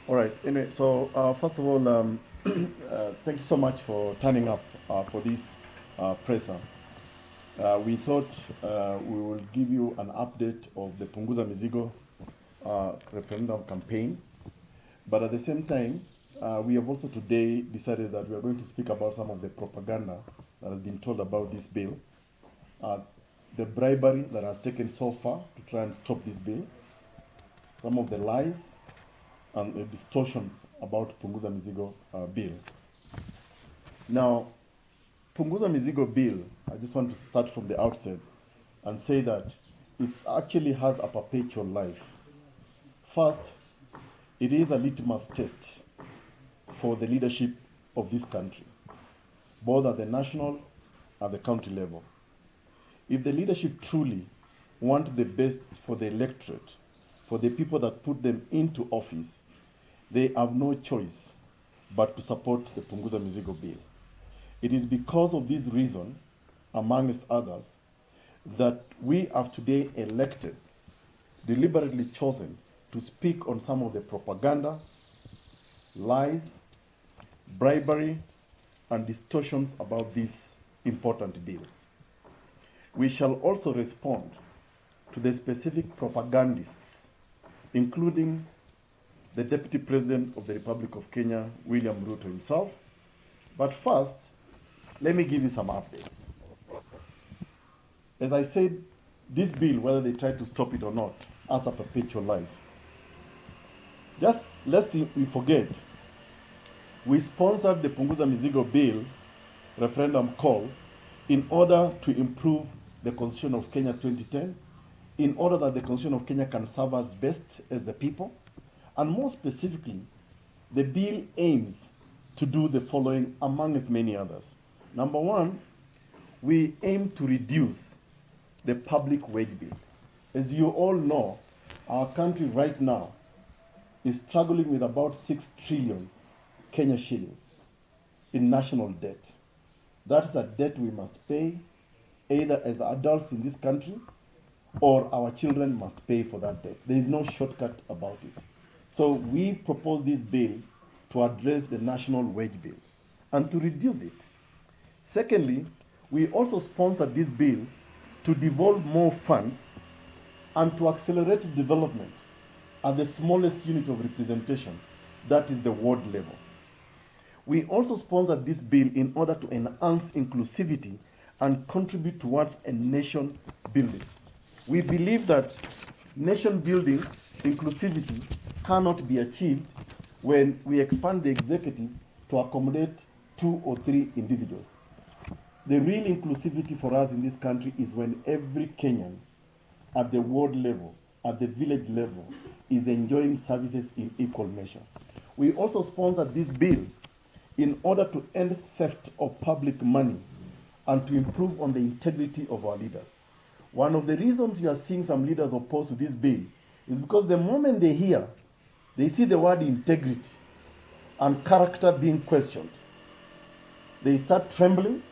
All right. Anyway, so first of all, thank you so much for turning up for this presser. We thought we will give you an update of the Punguza Mizigo referendum campaign, but at the same time, we have also today decided that we are going to speak about some of the propaganda that has been told about this bill, the bribery that has taken so far to try and stop this bill, some of the lies and the distortions about Punguza Mizigo bill. Now, Punguza Mizigo bill, I just want to start from the outset and say that it actually has a perpetual life. First, it is a litmus test for the leadership of this country, both at the national and the county level. If the leadership truly want the best for the electorate, for the people that put them into office, they have no choice but to support the Punguza Mizigo bill. It is because of this reason, amongst others, that we have today elected, deliberately chosen, to speak on some of the propaganda, lies, bribery, and distortions about this important bill. We shall also respond to the specific propagandists, including the Deputy President of the Republic of Kenya, William Ruto himself. But first, let me give you some updates. As I said, this bill, whether they try to stop it or not, has a perpetual life. Just lest we forget, we sponsored the Punguza Mizigo bill referendum call in order to improve the Constitution of Kenya 2010, in order that the Constitution of Kenya can serve us best as the people. And more specifically, the bill aims to do the following amongst many others. Number one, we aim to reduce the public wage bill. As you all know, our country right now is struggling with about 6 trillion Kenya shillings in national debt. That is a debt we must pay either as adults in this country or our children must pay for that debt. There is no shortcut about it. So we propose this bill to address the national wage bill and to reduce it. Secondly, we also sponsored this bill to devolve more funds and to accelerate development at the smallest unit of representation, that is the ward level. We also sponsored this bill in order to enhance inclusivity and contribute towards a nation building. We believe that nation building, inclusivity, cannot be achieved when we expand the executive to accommodate 2 or 3 individuals. The real inclusivity for us in this country is when every Kenyan at the ward level, at the village level, is enjoying services in equal measure. We also sponsored this bill in order to end theft of public money and to improve on the integrity of our leaders. One of the reasons we are seeing some leaders opposed to this bill is because the moment they see the word integrity and character being questioned, they start trembling,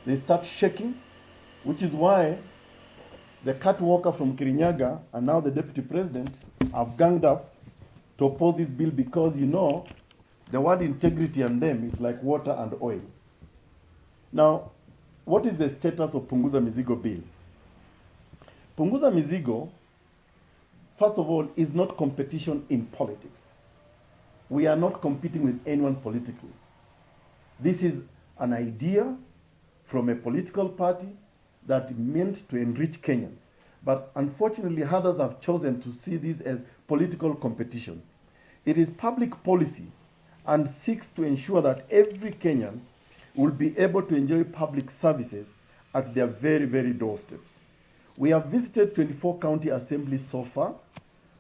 they start shaking, which is why the catwalker from Kirinyaga and now the deputy president have ganged up to oppose this bill because the word integrity and them is like water and oil. Now, what is the status of Punguza Mizigo bill? Punguza Mizigo, first of all, is not competition in politics. We are not competing with anyone politically. This is an idea from a political party that meant to enrich Kenyans. But unfortunately, others have chosen to see this as political competition. It is public policy and seeks to ensure that every Kenyan will be able to enjoy public services at their very, very doorsteps. We have visited 24 county assemblies so far.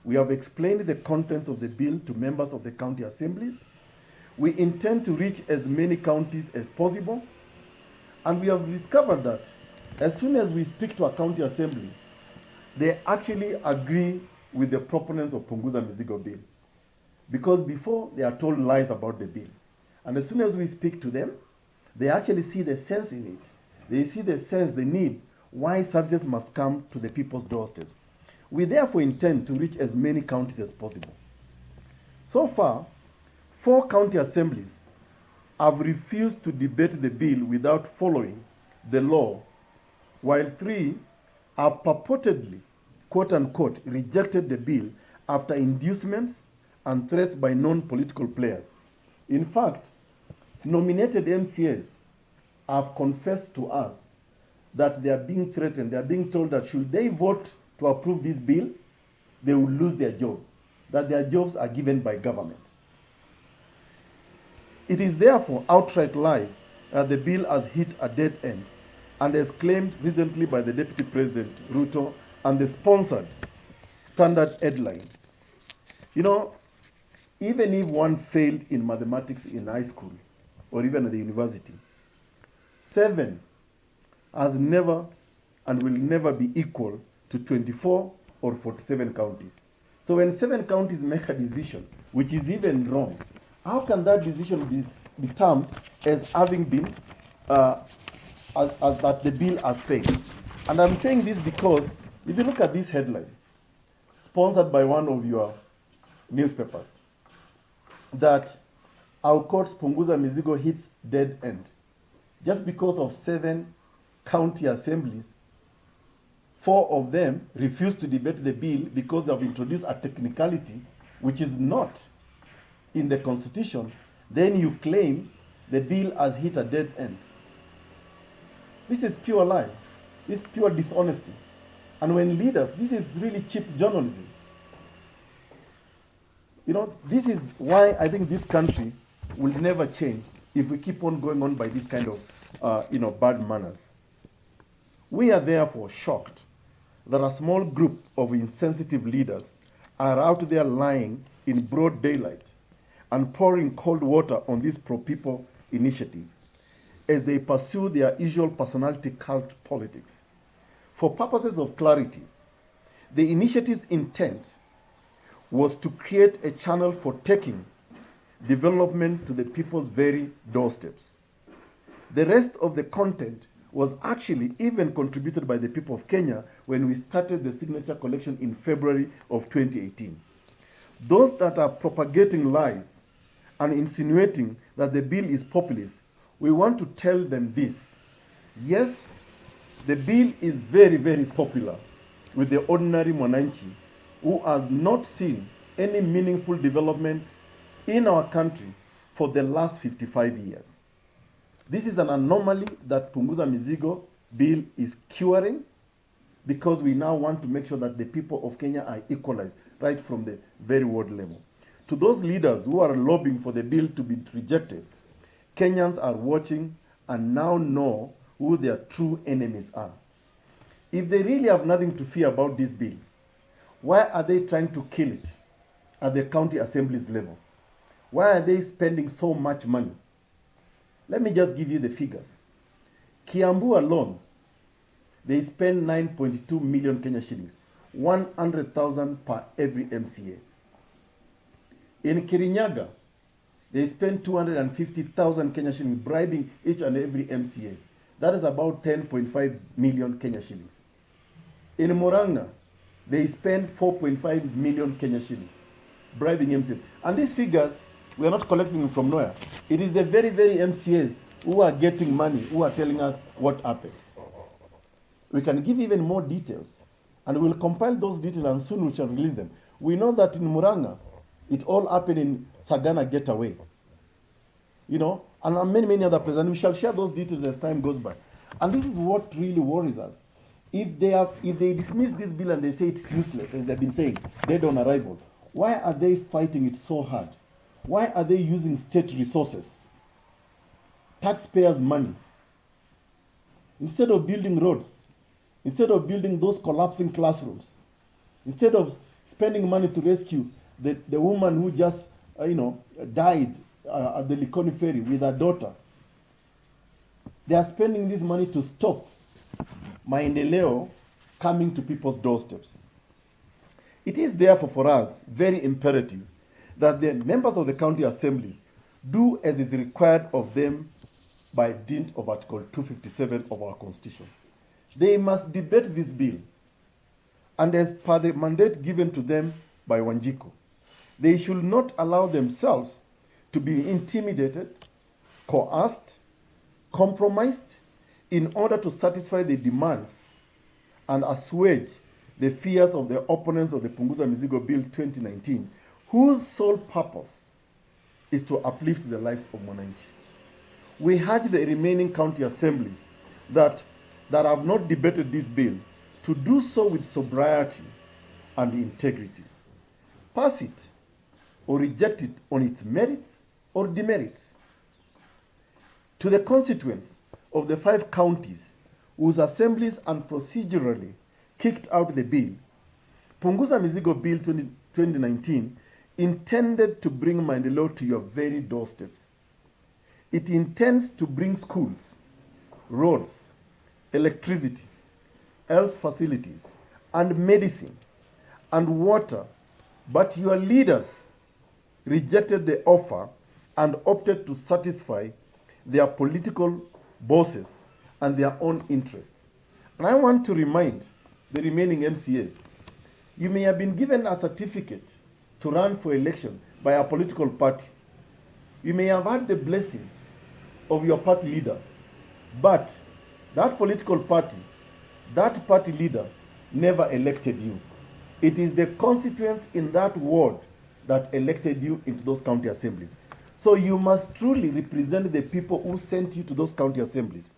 We have explained the contents of the bill to members of the county assemblies. We intend to reach as many counties as possible. And we have discovered that as soon as we speak to a county assembly, they actually agree with the proponents of Punguza Mizigo bill. Because before, they are told lies about the bill. And as soon as we speak to them, they actually see the sense in it. They see the sense, the need, why services must come to the people's doorstep. We therefore intend to reach as many counties as possible. So far, 4 county assemblies have refused to debate the bill without following the law, while 3 have purportedly, quote unquote, rejected the bill after inducements and threats by non-political players. In fact, nominated MCAs have confessed to us that they are being threatened. They are being told that should they vote to approve this bill, they will lose their job, that their jobs are given by government. It is therefore outright lies that the bill has hit a dead end, and as claimed recently by the Deputy President, Ruto, and the sponsored Standard headline. You know, even if one failed in mathematics in high school or even at the university, 7 has never and will never be equal to 24 or 47 counties. So when 7 counties make a decision, which is even wrong, how can that decision be termed as having been, as that the bill has failed? And I'm saying this because if you look at this headline, sponsored by one of your newspapers, that Aukot's Punguza Mizigo hits dead end. Just because of 7 county assemblies, 4 of them refused to debate the bill because they have introduced a technicality which is not in the constitution, then you claim the bill has hit a dead end. This is pure lie. This is pure dishonesty. And when leaders, this is really cheap journalism. You know, this is why I think this country will never change if we keep on going on by this kind of, bad manners. We are therefore shocked that a small group of insensitive leaders are out there lying in broad daylight and pouring cold water on this pro-people initiative as they pursue their usual personality cult politics. For purposes of clarity, the initiative's intent was to create a channel for taking development to the people's very doorsteps. The rest of the content was actually even contributed by the people of Kenya when we started the signature collection in February of 2018. Those that are propagating lies and insinuating that the bill is populist, we want to tell them this. Yes, the bill is very, very popular with the ordinary mwananchi who has not seen any meaningful development in our country for the last 55 years. This is an anomaly that Punguza Mizigo bill is curing, because we now want to make sure that the people of Kenya are equalized right from the very ward level. To those leaders who are lobbying for the bill to be rejected, Kenyans are watching and now know who their true enemies are. If they really have nothing to fear about this bill, why are they trying to kill it at the county assemblies level? Why are they spending so much money? Let me just give you the figures. Kiambu alone, they spend 9.2 million Kenya shillings, 100,000 per every MCA. In Kirinyaga, they spend 250,000 Kenya shillings, bribing each and every MCA. That is about 10.5 million Kenya shillings. In Murang'a, they spend 4.5 million Kenya shillings, bribing MCAs. And these figures, we are not collecting them from nowhere. It is the very, very MCAs who are getting money, who are telling us what happened. We can give even more details, and we'll compile those details, and soon we shall release them. We know that in Murang'a, it all happened in Sagana Getaway. You know, and many, many other places. And we shall share those details as time goes by. And this is what really worries us. If they dismiss this bill and they say it's useless, as they've been saying, dead on arrival, why are they fighting it so hard? Why are they using state resources, taxpayers' money, instead of building roads, instead of building those collapsing classrooms, instead of spending money to rescue the woman who just died at the Likoni ferry with her daughter? They are spending this money to stop maendeleo coming to people's doorsteps. It is therefore for us very imperative that the members of the county assemblies do as is required of them by dint of Article 257 of our Constitution. They must debate this bill, and as per the mandate given to them by Wanjiku, They should not allow themselves to be intimidated, coerced, compromised in order to satisfy the demands and assuage the fears of the opponents of the Punguza Mizigo Bill 2019, whose sole purpose is to uplift the lives of Mwananchi. We urge the remaining county assemblies that have not debated this bill to do so with sobriety and integrity. Pass it or reject it on its merits or demerits. To the constituents of the 5 counties whose assemblies unprocedurally kicked out the bill, Punguza Mizigo Bill 2019 intended to bring maendeleo to your very doorsteps. It intends to bring schools, roads, electricity, health facilities, and medicine, and water, but your leaders rejected the offer and opted to satisfy their political bosses and their own interests. And I want to remind the remaining MCAs, you may have been given a certificate to run for election by a political party. You may have had the blessing of your party leader, but that political party, that party leader never elected you. It is the constituents in that ward that elected you into those county assemblies. So you must truly represent the people who sent you to those county assemblies.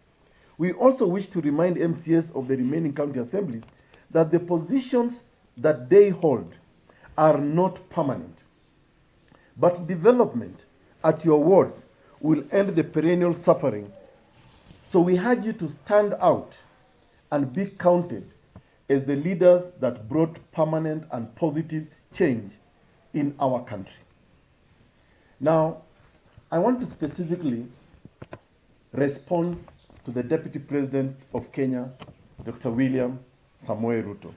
We also wish to remind MCAs of the remaining county assemblies that the positions that they hold are not permanent, but development at your wards will end the perennial suffering. So we urge you to stand out and be counted as the leaders that brought permanent and positive change in our country. Now, I want to specifically respond to the Deputy President of Kenya, Dr. William Samoei Ruto.